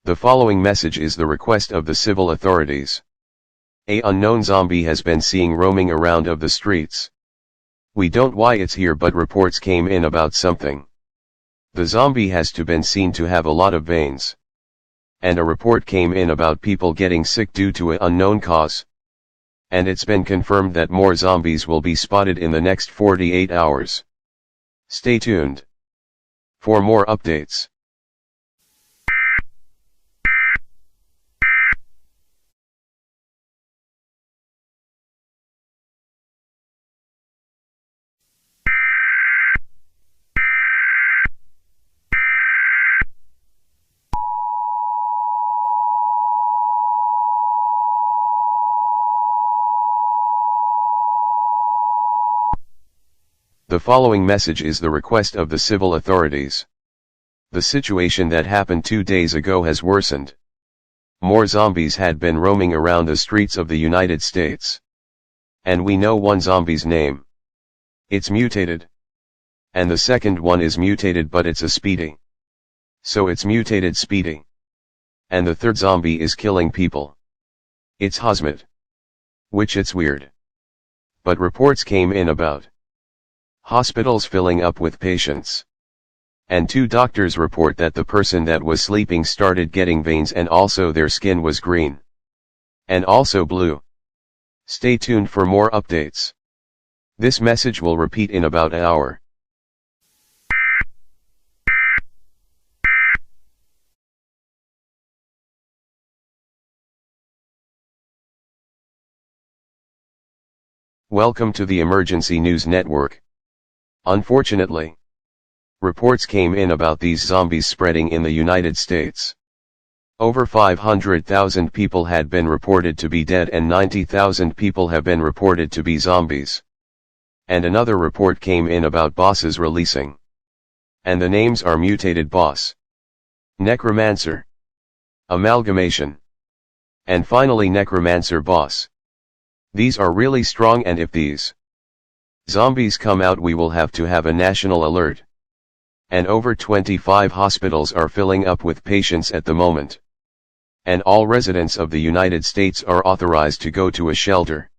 The following message is the request of the civil authorities. A unknown zombie has been seen roaming around of the streets. We don't why it's here, but reports came in about something. The zombie has to been seen to have a lot of veins. And a report came in about people getting sick due to an unknown cause. And it's been confirmed that more zombies will be spotted in the next 48 hours. Stay tuned for more updates. The following message is the request of the civil authorities. The situation that happened 2 days ago has worsened. More zombies had been roaming around the streets of the United States. And we know one zombie's name. It's mutated. And the second one is mutated, but it's a Speedy. So it's mutated Speedy. And the third zombie is killing people. It's Hazmat. Which it's weird. But reports came in about hospitals filling up with patients. And 2 doctors report that the person that was sleeping started getting veins, and also their skin was green. And also blue. Stay tuned for more updates. This message will repeat in about an hour. Welcome to the Emergency News Network. Unfortunately, reports came in about these zombies spreading in the United States. Over 500,000 people had been reported to be dead, and 90,000 people have been reported to be zombies. And another report came in about bosses releasing. And the names are mutated boss, necromancer, amalgamation, and finally necromancer boss. These are really strong, and if these zombies come out, we will have to have a national alert. And over 25 hospitals are filling up with patients at the moment. And all residents of the United States are authorized to go to a shelter.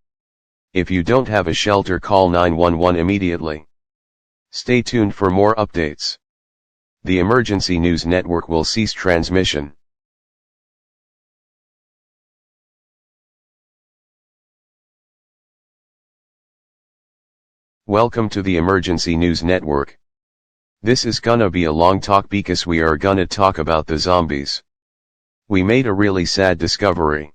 If you don't have a shelter, call 911 immediately. Stay tuned for more updates. The Emergency News Network will cease transmission. Welcome to the Emergency News Network. This is gonna be a long talk because we are gonna talk about the zombies. We made a really sad discovery.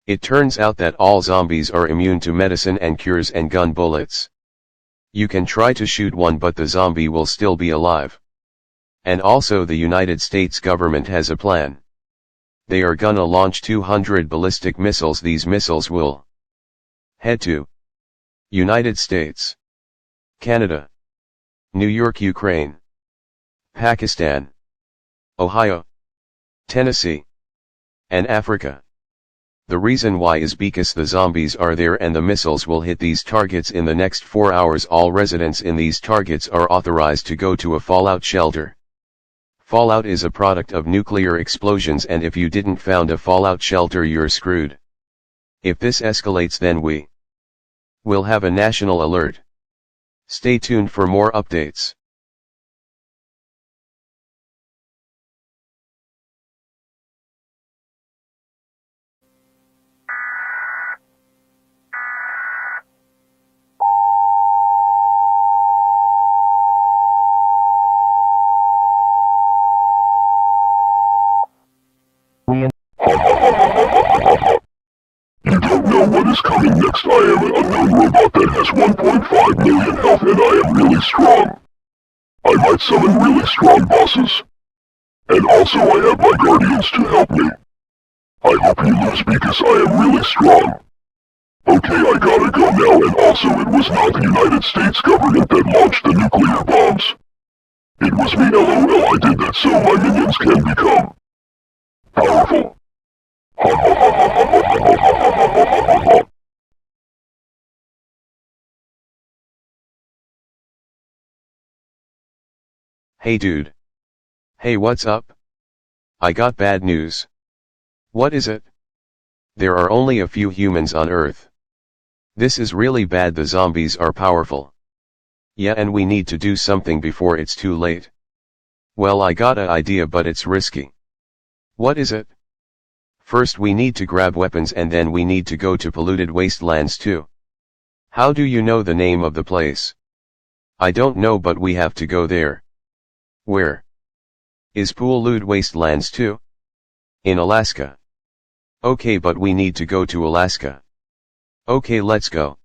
It turns out that all zombies are immune to medicine and cures and gun bullets. You can try to shoot one, but the zombie will still be alive. And also the United States government has a plan. They are gonna launch 200 ballistic missiles. These missiles will head to United States, Canada, New York, Ukraine, Pakistan, Ohio, Tennessee, and Africa. The reason why is because the zombies are there and the missiles will hit these targets in the next 4 hours. All residents in these targets are authorized to go to a fallout shelter. Fallout is a product of nuclear explosions, and if you didn't found a fallout shelter, you're screwed. If this escalates, then we will have a national alert. Stay tuned for more updates. You don't know what is coming next. I am an unknown robot that has 1.5 million health, and I am really strong. I might summon really strong bosses. And also I have my guardians to help me. I hope you lose because I am really strong. Okay, I gotta go now, and also it was not the United States government that launched the nuclear bombs. It was me. LOL, I did that so my minions can become powerful. Hey dude. Hey, what's up? I got bad news. What is it? There are only a few humans on Earth. This is really bad. The zombies are powerful. Yeah, and we need to do something before it's too late. Well, I got an idea, but it's risky. What is it? First we need to grab weapons, and then we need to go to polluted wastelands too. How do you know the name of the place? I don't know, but we have to go there. Where? Is poulled wastelands too? In Alaska. Okay, but we need to go to Alaska. Okay, let's go.